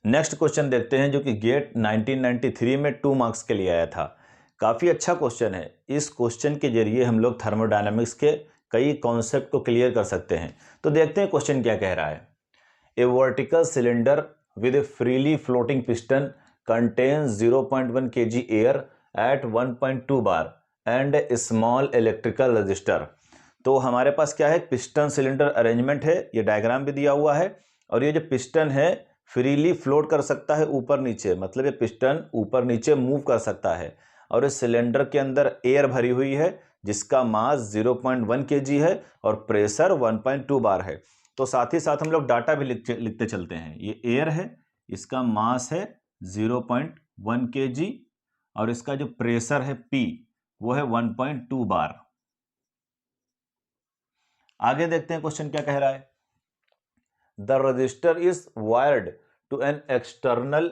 Next question देखते हैं जो कि गेट 1993 में 2 मार्क्स के लिए आया था। काफ़ी अच्छा क्वेश्चन है। इस क्वेश्चन के जरिए हम लोग थर्मोडायनामिक्स के कई कॉन्सेप्ट को क्लियर कर सकते हैं। तो देखते हैं क्वेश्चन क्या कह रहा है। A vertical cylinder with a freely floating piston contains 0.1 kg air at 1.2 bar and a small electrical resistor. तो हमारे पास क्या है, पिस्टन सिलेंडर अरेंजमेंट है, ये डायग्राम भी दिया हुआ है। और ये जो पिस्टन है फ्रीली फ्लोट कर सकता है ऊपर नीचे, मतलब ये पिस्टन ऊपर नीचे मूव कर सकता है। और इस सिलेंडर के अंदर एयर भरी हुई है जिसका मास 0.1 kg है और प्रेशर 1.2 बार है। तो साथ ही साथ हम लोग डाटा भी लिखते चलते हैं। ये एयर है, इसका मास है 0.1 kg और इसका जो प्रेशर है P वो है 1.2 बार। आगे देखते हैं क्वेश्चन क्या कह रहा है। The register is wired to an external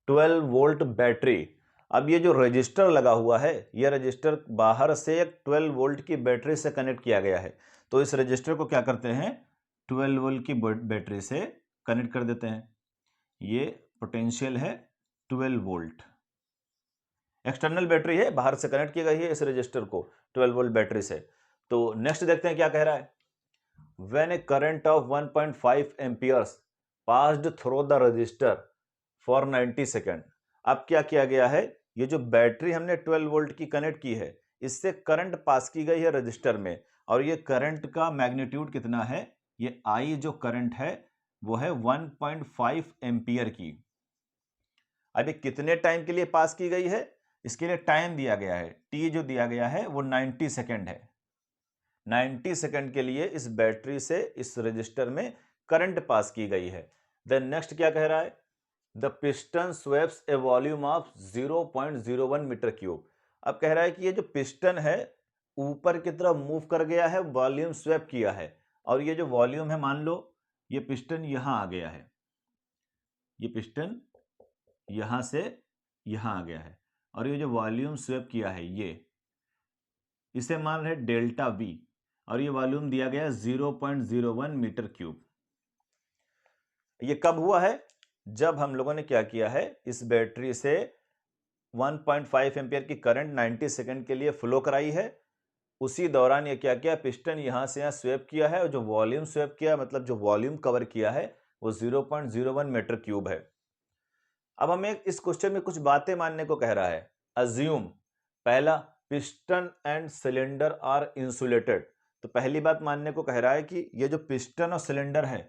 12 volt battery. अब ये जो रजिस्टर लगा हुआ है, यह रजिस्टर बाहर से एक 12 वोल्ट की बैटरी से कनेक्ट किया गया है। तो इस रजिस्टर को क्या करते हैं, 12 वोल्ट की बैटरी से कनेक्ट कर देते हैं। ये पोटेंशियल है 12 वोल्ट, एक्सटर्नल बैटरी है, बाहर से कनेक्ट की गई है इस रजिस्टर को 12 वोल्ट बैटरी से। तो नेक्स्ट देखते हैं क्या कह रहा है। When a current of 1.5 amperes passed through the resistor for 90 second. अब क्या किया गया है, ये जो बैटरी हमने 12 वोल्ट की कनेक्ट की है इससे करंट पास की गई है रजिस्टर में। और ये करंट का मैग्नीट्यूड कितना है, ये आई जो करंट है वो है 1.5 एम्पियर की। अब ये कितने टाइम के लिए पास की गई है, इसके लिए टाइम दिया गया है, टी जो दिया गया है वो 90 सेकेंड है। 90 सेकंड के लिए इस बैटरी से इस रजिस्टर में करंट पास की गई है। देन नेक्स्ट क्या कह रहा है, the piston sweeps a volume of 0.01 metre cube. अब कह रहा है कि ये जो पिस्टन है ऊपर की तरफ मूव कर गया है, वॉल्यूम स्वेप किया है। और ये जो वॉल्यूम है, मान लो ये पिस्टन यहां आ गया है, ये पिस्टन यहां से यहां आ गया है और ये जो वॉल्यूम स्वेप किया है ये, इसे मान रहे डेल्टा वी और ये वॉल्यूम दिया गया 0.01 मीटर क्यूब। ये कब हुआ है, जब हम लोगों ने क्या किया है, इस बैटरी से 1.5 एम्पियर की करंट 90 सेकंड के लिए फ्लो कराई है। उसी दौरान ये क्या किया, पिस्टन यहां से यहां स्वेप किया है और जो वॉल्यूम स्वेप किया, मतलब जो वॉल्यूम कवर किया है वो 0.01 मीटर क्यूब है। अब हमें इस क्वेश्चन में कुछ बातें मानने को कह रहा है। अज्यूम, पहला, piston and cylinder are insulated. तो पहली बात मानने को कह रहा है कि ये जो पिस्टन और सिलेंडर है,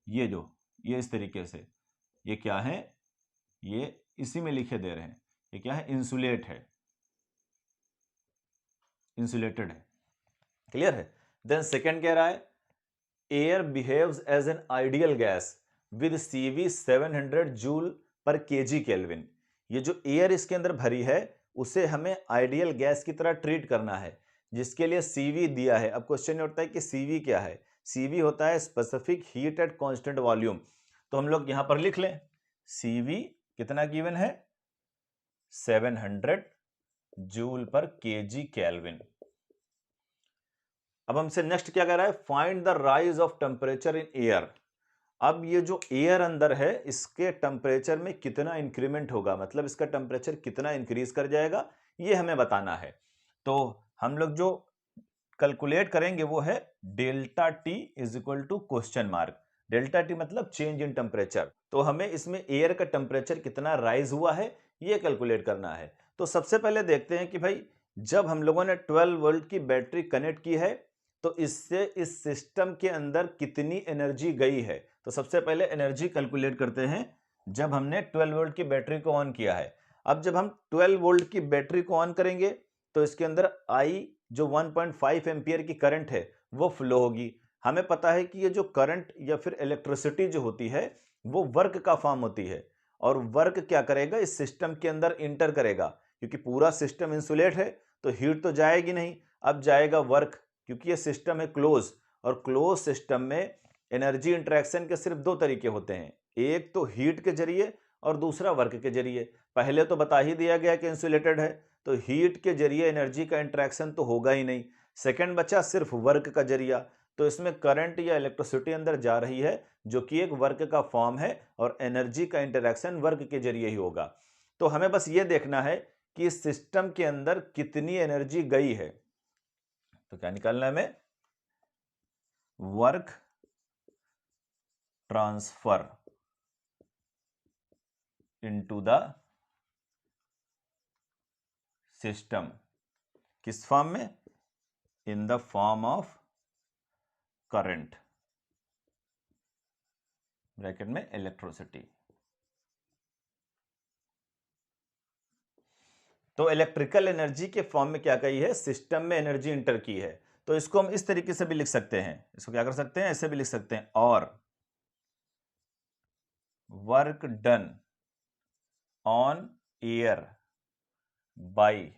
ये इस तरीके से, ये क्या है, ये इसी में लिखे दे रहे हैं, ये क्या है, इंसुलेट है, इंसुलेटेड है। क्लियर है। देन सेकंड कह रहा है air behaves as an ideal gas with CV 700 joule per kg kelvin. ये जो एयर इसके अंदर भरी है उसे हमें आइडियल गैस की तरह ट्रीट करना है, जिसके लिए CV दिया है। अब क्वेश्चन ये होता है कि CV क्या है, CV होता है specific heat at constant volume. तो हम लोग यहां पर लिख लें, CV कितना गिवन है, 700 जूल पर केजी केल्विन। अब हमसे नेक्स्ट क्या कह रहा है, find the rise of temperature in air. अब ये जो एयर अंदर है इसके टेम्परेचर में कितना इंक्रीमेंट होगा, मतलब इसका टेम्परेचर कितना इंक्रीज कर जाएगा, ये हमें बताना है। तो हम लोग जो कैलकुलेट करेंगे वो है delta T is equal to question mark. Delta T मतलब चेंज इन टेम्परेचर। तो हमें इसमें एयर का टेम्परेचर कितना राइज हुआ है ये कैलकुलेट करना है। तो सबसे पहले देखते हैं कि भाई जब हम लोगों ने 12 वोल्ट की बैटरी कनेक्ट की है तो इससे इस सिस्टम के अंदर कितनी एनर्जी गई है। तो सबसे पहले एनर्जी कैलकुलेट करते हैं जब हमने 12 वोल्ट की बैटरी को ऑन किया है। अब जब हम 12 वोल्ट की बैटरी को ऑन करेंगे तो इसके अंदर आई जो 1.5 एम्पियर की करंट है वो फ्लो होगी। हमें पता है कि ये जो करंट या फिर इलेक्ट्रिसिटी जो होती है वो वर्क का फॉर्म होती है और वर्क क्या करेगा, इस सिस्टम के अंदर इंटर करेगा। क्योंकि पूरा सिस्टम इंसुलेट है तो हीट तो जाएगी नहीं, अब जाएगा वर्क, क्योंकि ये सिस्टम है क्लोज और क्लोज सिस्टम में एनर्जी इंटरेक्शन के सिर्फ दो तरीके होते हैं, एक तो हीट के जरिए और दूसरा वर्क के जरिए। पहले तो बता ही दिया गया कि इंसुलेटेड है तो हीट के जरिए एनर्जी का इंटरेक्शन तो होगा ही नहीं। सेकंड बचा सिर्फ वर्क का जरिया, तो इसमें करंट या इलेक्ट्रिसिटी अंदर जा रही है जो कि एक वर्क का फॉर्म है, और एनर्जी का इंटरेक्शन वर्क के जरिए ही होगा। तो हमें बस ये देखना है कि इस सिस्टम के अंदर कितनी एनर्जी गई है। तो क्या निकालना है हमें? Work transfer into the system, किस फॉर्म में? In the form of current, bracket में इलेक्ट्रिसिटी। तो इलेक्ट्रिकल एनर्जी के फॉर्म में क्या कही है? सिस्टम में एनर्जी इंटर की है। तो इसको हम इस तरीके से भी लिख सकते हैं, इसको क्या कर सकते हैं? ऐसे भी लिख सकते हैं, और work done on air by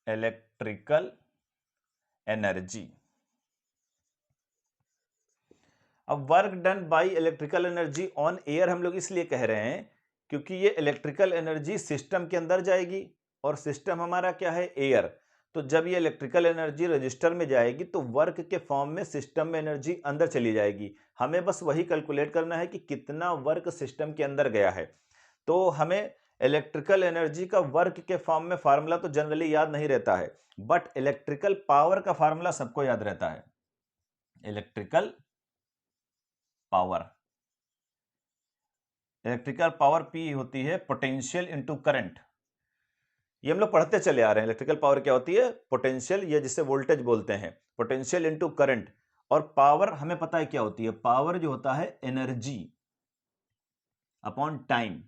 electrical energy. अब work done by electrical energy on air हम लोग इसलिए कह रहे हैं क्योंकि ये इलेक्ट्रिकल एनर्जी सिस्टम के अंदर जाएगी, और सिस्टम हमारा क्या है? एयर। तो जब ये इलेक्ट्रिकल एनर्जी रजिस्टर में जाएगी तो वर्क के फॉर्म में सिस्टम में एनर्जी अंदर चली जाएगी। हमें बस वही कैलकुलेट करना है कि कितना वर्क सिस्टम के अंदर गया है। तो हमें इलेक्ट्रिकल एनर्जी का वर्क के फॉर्म में फार्मूला तो जनरली याद नहीं रहता है, बट इलेक्ट्रिकल पावर का फार्मूला सबको याद रहता है। Electrical power, electrical power P होती है पोटेंशियल इनटू करंट। ये हम लोग पढ़ते चले आ रहे हैं। इलेक्ट्रिकल पावर क्या होती है? पोटेंशियल, या जिसे वोल्टेज बोलते हैं, पोटेंशियल इनटू करंट। और पावर हमें पता है क्या होती है? पावर जो होता है एनर्जी अपॉन टाइम।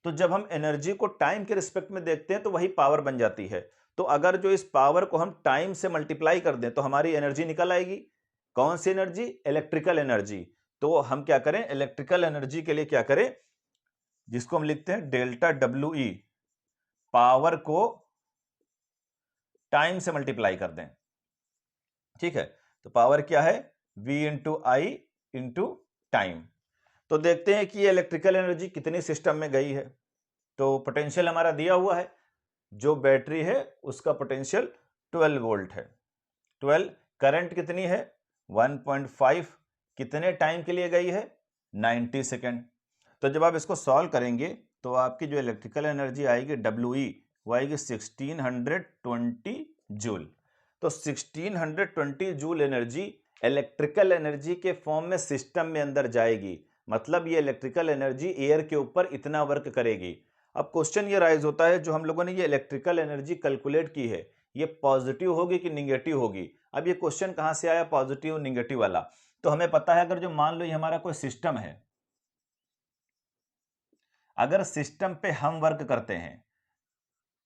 तो जब हम एनर्जी को टाइम के रिस्पेक्ट में देखते हैं तो वही पावर बन जाती है। तो अगर जो इस पावर को हम टाइम से मल्टीप्लाई कर दें तो हमारी एनर्जी निकल आएगी। कौन सी एनर्जी? Electrical energy. तो हम क्या करें? इलेक्ट्रिकल एनर्जी के लिए क्या करें? जिसको हम लिखते हैं डेल्टा डब्ल्यू ई, पावर को टाइम से मल्टीप्लाई कर दें। ठीक है, तो पावर क्या है? V इंटू आई इंटू टाइम। तो देखते हैं कि ये इलेक्ट्रिकल एनर्जी कितनी सिस्टम में गई है। तो पोटेंशियल हमारा दिया हुआ है, जो बैटरी है उसका पोटेंशियल 12 वोल्ट है। 12, करंट कितनी है? 1.5, कितने टाइम के लिए गई है? 90 सेकेंड। तो जब आप इसको सॉल्व करेंगे तो आपकी जो इलेक्ट्रिकल एनर्जी आएगी WE, वो आएगी 1620 जूल। तो 1620 जूल एनर्जी इलेक्ट्रिकल एनर्जी के फॉर्म में सिस्टम में अंदर जाएगी। मतलब ये इलेक्ट्रिकल एनर्जी एयर के ऊपर इतना वर्क करेगी। अब क्वेश्चन ये राइज होता है, जो हम लोगों ने ये इलेक्ट्रिकल एनर्जी कैलकुलेट की है, ये पॉजिटिव होगी कि निगेटिव होगी? अब ये क्वेश्चन कहां से आया पॉजिटिव निगेटिव वाला? तो हमें पता है, अगर जो मान लो ये हमारा कोई सिस्टम है, अगर सिस्टम पे हम वर्क करते हैं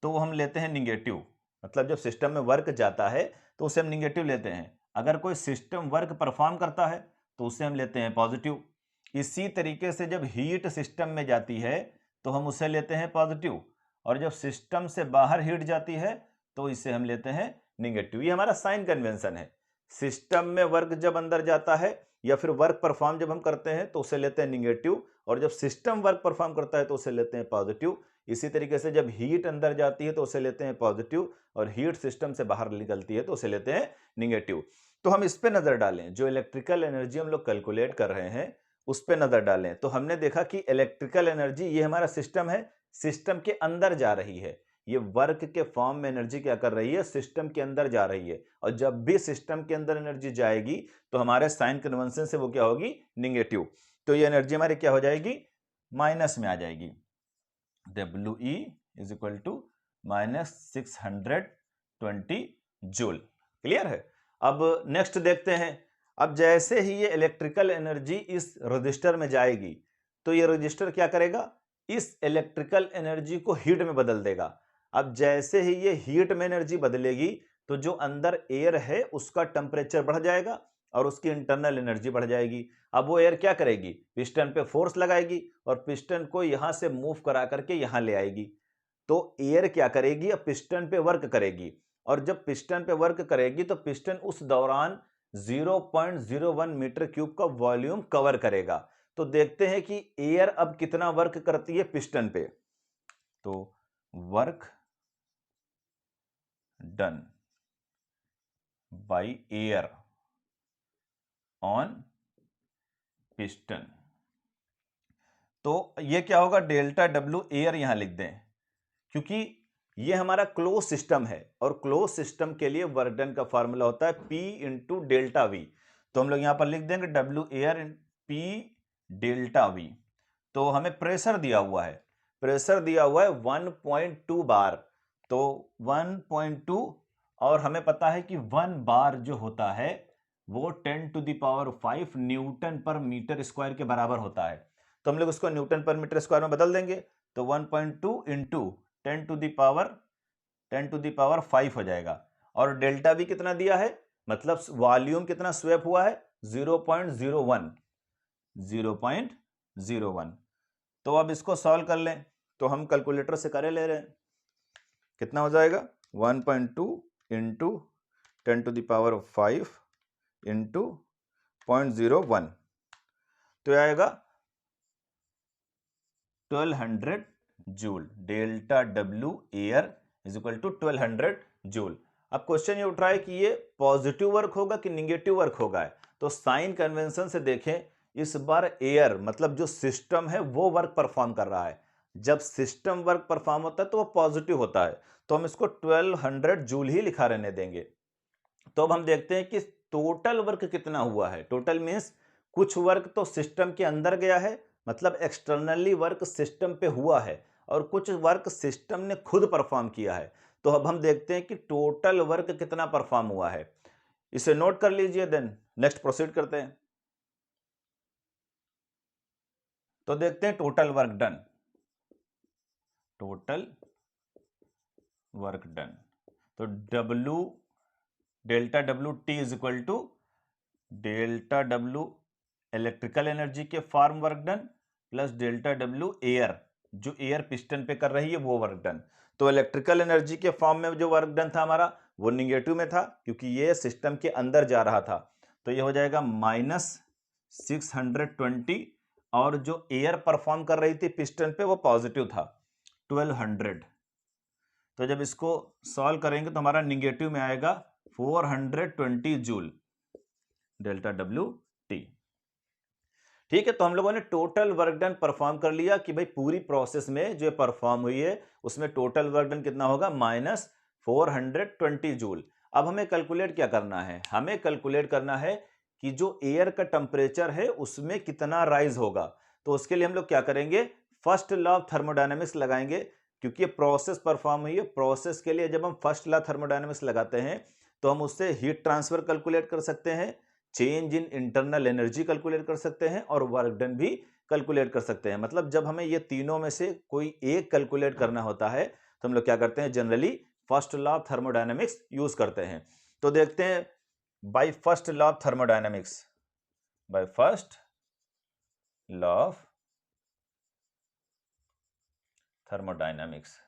तो हम लेते हैं निगेटिव। मतलब जब सिस्टम में वर्क जाता है तो उसे हम निगेटिव लेते हैं। अगर कोई सिस्टम वर्क परफॉर्म करता है तो उसे हम लेते हैं पॉजिटिव। इसी तरीके से जब हीट सिस्टम में जाती है तो हम उसे लेते हैं पॉजिटिव, और जब सिस्टम से बाहर हीट जाती है तो इसे हम लेते हैं निगेटिव। ये हमारा साइन कन्वेंशन है। सिस्टम में वर्क जब अंदर जाता है या फिर वर्क परफॉर्म जब हम करते हैं तो उसे लेते हैं निगेटिव, और जब सिस्टम वर्क परफॉर्म करता है तो उसे लेते हैं पॉजिटिव। इसी तरीके से जब हीट अंदर जाती है तो उसे लेते हैं पॉजिटिव, और हीट सिस्टम से बाहर निकलती है तो उसे लेते हैं निगेटिव। तो हम इस पे नजर डालें, जो इलेक्ट्रिकल एनर्जी हम लोग कैलकुलेट कर रहे हैं उस पे नजर डालें, तो हमने देखा कि इलेक्ट्रिकल एनर्जी, ये हमारा सिस्टम है, सिस्टम के अंदर जा रही है। ये वर्क के फॉर्म में एनर्जी क्या कर रही है? सिस्टम के अंदर जा रही है। और जब भी सिस्टम के अंदर एनर्जी जाएगी तो हमारे साइन कन्वेंशन से वो क्या होगी? निगेटिव। तो ये एनर्जी हमारी क्या हो जाएगी? माइनस में आ जाएगी। WE is equal to -620 joule. Clear है? अब नेक्स्ट देखते हैं। अब जैसे ही ये इलेक्ट्रिकल एनर्जी इस रजिस्टर में जाएगी तो ये रजिस्टर क्या करेगा? इस इलेक्ट्रिकल एनर्जी को हीट में बदल देगा। अब जैसे ही ये हीट में एनर्जी बदलेगी तो जो अंदर एयर है उसका टेम्परेचर बढ़ जाएगा और उसकी इंटरनल एनर्जी बढ़ जाएगी। अब वो एयर क्या करेगी? पिस्टन पे फोर्स लगाएगी और पिस्टन को यहां से मूव करा करके यहां ले आएगी। तो एयर क्या करेगी? अब पिस्टन पे वर्क करेगी, और जब पिस्टन पे वर्क करेगी तो पिस्टन उस दौरान 0.01 मीटर क्यूब का वॉल्यूम कवर करेगा। तो देखते हैं कि एयर अब कितना वर्क करती है पिस्टन पे। तो work done by air on piston. तो ये क्या होगा, डेल्टा डब्ल्यू एयर यहां लिख दें, क्योंकि ये हमारा क्लोज सिस्टम है और क्लोज सिस्टम के लिए वर्क डन का फार्मूला होता है P इंटू डेल्टा वी। तो हम लोग यहां पर लिख देंगे W air P delta we. तो हमें प्रेशर दिया हुआ है, प्रेशर दिया हुआ है 1.2 बार, तो 1.2, और हमें पता है कि 1 बार जो होता है वो 10⁵ न्यूटन पर मीटर स्क्वायर के बराबर होता है। तो हम लोग उसको न्यूटन पर मीटर स्क्वायर में बदल देंगे, तो 1.2 इंटू 10⁵ हो जाएगा। और डेल्टा भी कितना दिया है, मतलब वॉल्यूम कितना स्वेप हुआ है, 0.01, 0.01। तो अब इसको सॉल्व कर लें, तो हम कैलकुलेटर से करे ले रहे हैं, कितना हो जाएगा 1.2 इंटू 10⁵ इंटू 0.01, तो आएगा 1200 joule. Delta W air is equal to 1200 joule. अब क्वेश्चन ये उठ रहा है कि ये पॉजिटिव वर्क होगा कि निगेटिव वर्क होगा, तो साइन कन्वेंशन से देखें, इस बार एयर मतलब जो सिस्टम है वो वर्क परफॉर्म कर रहा है। जब सिस्टम वर्क परफॉर्म होता है तो वो पॉजिटिव होता है, तो हम इसको 1200 जूल ही लिखा रहने देंगे। तो अब हम देखते हैं कि टोटल वर्क कितना हुआ है। टोटल मीन्स कुछ वर्क तो सिस्टम के अंदर गया है, मतलब एक्सटर्नली वर्क सिस्टम पे हुआ है, और कुछ वर्क सिस्टम ने खुद परफॉर्म किया है। तो अब हम देखते हैं कि टोटल वर्क कितना परफॉर्म हुआ है, इसे नोट कर लीजिए, देन नेक्स्ट प्रोसीड करते हैं। तो देखते हैं total work done, total work done. तो W delta W T is equal to delta W electrical energy के form work done plus delta W air, जो एयर पिस्टन पे कर रही है वो वर्क डन। तो इलेक्ट्रिकल एनर्जी के फॉर्म में जो वर्क डन था हमारा वो निगेटिव में था, क्योंकि ये सिस्टम के अंदर जा रहा था, तो ये हो जाएगा -620, और जो एयर परफॉर्म कर रही थी पिस्टन पे वो पॉजिटिव था 1200। तो जब इसको सॉल्व करेंगे तो हमारा निगेटिव में आएगा 420 जूल डेल्टा डब्ल्यू टी। ठीक है, तो हम लोगों ने टोटल वर्क डन परफॉर्म कर लिया कि भाई पूरी प्रोसेस में जो परफॉर्म हुई है उसमें टोटल वर्क डन कितना होगा, -420 जूल। अब हमें कैलकुलेट क्या करना है, हमें कैलकुलेट करना है कि जो एयर का टेम्परेचर है उसमें कितना राइज होगा। तो उसके लिए हम लोग क्या करेंगे, फर्स्ट लॉ ऑफ थर्मोडायनेमिक्स लगाएंगे, क्योंकि ये प्रोसेस परफॉर्म हुई है। प्रोसेस के लिए जब हम फर्स्ट लॉ थर्मोडायनेमिक्स लगाते हैं तो हम उससे हीट ट्रांसफर कैलकुलेट कर सकते हैं, change in internal energy calculate कर सकते हैं, और वर्क डन भी कैलकुलेट कर सकते हैं। मतलब जब हमें ये तीनों में से कोई एक कैलकुलेट करना होता है तो हम लोग क्या करते हैं, generally first law of thermodynamics use करते हैं। तो देखते हैं, by first law of thermodynamics, by first law of thermodynamics,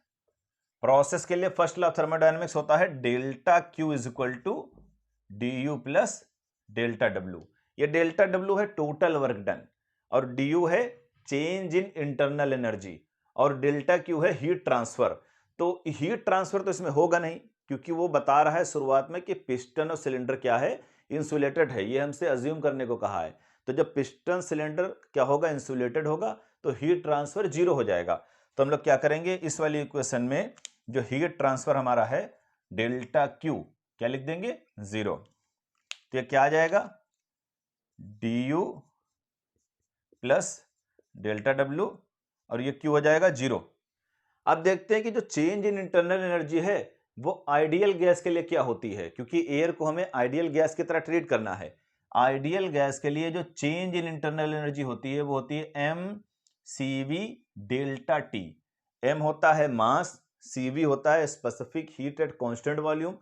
process के लिए फर्स्ट लॉ ऑफ थर्मोडायनेमिक्स होता है delta Q is equal to D U plus delta W. ये डेल्टा डब्ल्यू है टोटल वर्क डन, और डी यू है change in internal energy, और delta Q है हीट ट्रांसफर। तो हीट ट्रांसफर तो इसमें होगा नहीं, क्योंकि वो बता रहा है शुरुआत में कि पिस्टन और सिलेंडर क्या है, इंसुलेटेड है, ये हमसे अज्यूम करने को कहा है। तो जब पिस्टन सिलेंडर क्या होगा, इंसुलेटेड होगा, तो हीट ट्रांसफर जीरो हो जाएगा। तो हम लोग क्या करेंगे, इस वाली इक्वेशन में जो हीट ट्रांसफर हमारा है डेल्टा क्यू क्या लिख देंगे, 0। तो ये क्या आ जाएगा, D U plus delta W, और ये क्यू हो जाएगा 0। अब देखते हैं कि जो चेंज इन इंटरनल एनर्जी है वो आइडियल गैस के लिए क्या होती है, क्योंकि एयर को हमें आइडियल गैस की तरह ट्रीट करना है। आइडियल गैस के लिए जो चेंज इन इंटरनल एनर्जी होती है वो होती है M C V delta T. M होता है मास, सी वी होता है specific heat at constant volume,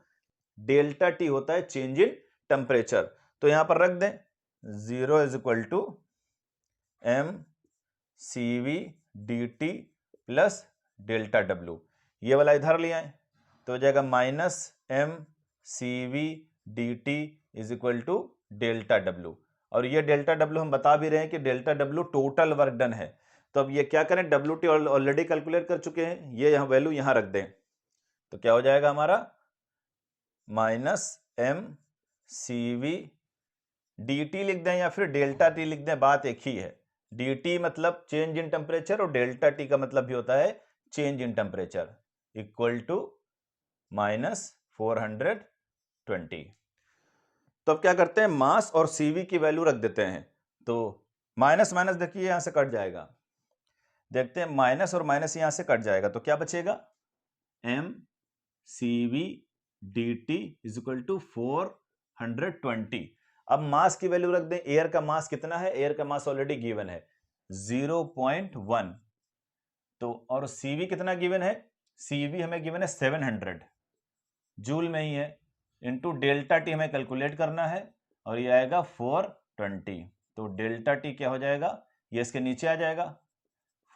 delta T होता है चेंज इन टेम्परेचर। तो यहां पर रख दें 0 is equal to M C V D T plus delta W. ये वाला इधर ले आए तो हो जाएगा -mCV/dt is equal to delta W. और ये डेल्टा डब्ल्यू हम बता भी रहे हैं कि delta W total work done है। तो अब ये क्या करें, डब्ल्यू टी ऑलरेडी कैलकुलेट कर चुके हैं, ये यहाँ वैल्यू यहाँ रख दें, तो क्या हो जाएगा हमारा -mCV डी टी लिख दें या फिर डेल्टा टी लिख दें, बात एक ही है। डी टी मतलब चेंज इन टेम्परेचर और डेल्टा टी का मतलब भी होता है change in temperature, equal to -420। तो अब क्या करते हैं, मास और सीवी की वैल्यू रख देते हैं। तो माइनस माइनस देखिए यहां से कट जाएगा, देखते हैं माइनस और माइनस यहां से कट जाएगा तो क्या बचेगा, M C V D T is equal to 420। अब मास की वैल्यू रख दें, एयर का मास कितना है, एयर का मास ऑलरेडी गिवन है 0.1। तो और सीवी कितना गिवन है, सीवी हमें गिवन है 700 जूल में ही है, इनटू डेल्टा टी हमें कैलकुलेट करना है और ये आएगा 420। तो डेल्टा टी क्या हो जाएगा, ये इसके नीचे आ जाएगा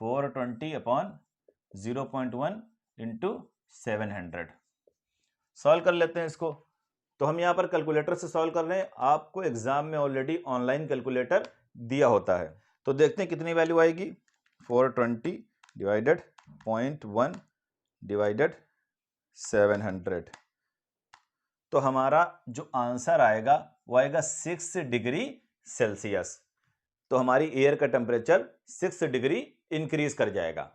420 अपॉन 0.1 इंटू 700। सॉल्व कर लेते हैं इसको। तो हम यहाँ पर कैलकुलेटर से सॉल्व कर रहे हैं, आपको एग्जाम में ऑलरेडी ऑनलाइन कैलकुलेटर दिया होता है। तो देखते हैं कितनी वैल्यू आएगी, 420 डिवाइडेड 0.1 डिवाइडेड 700। तो हमारा जो आंसर आएगा वो आएगा 6 डिग्री सेल्सियस। तो हमारी एयर का टेम्परेचर 6 डिग्री इंक्रीज कर जाएगा।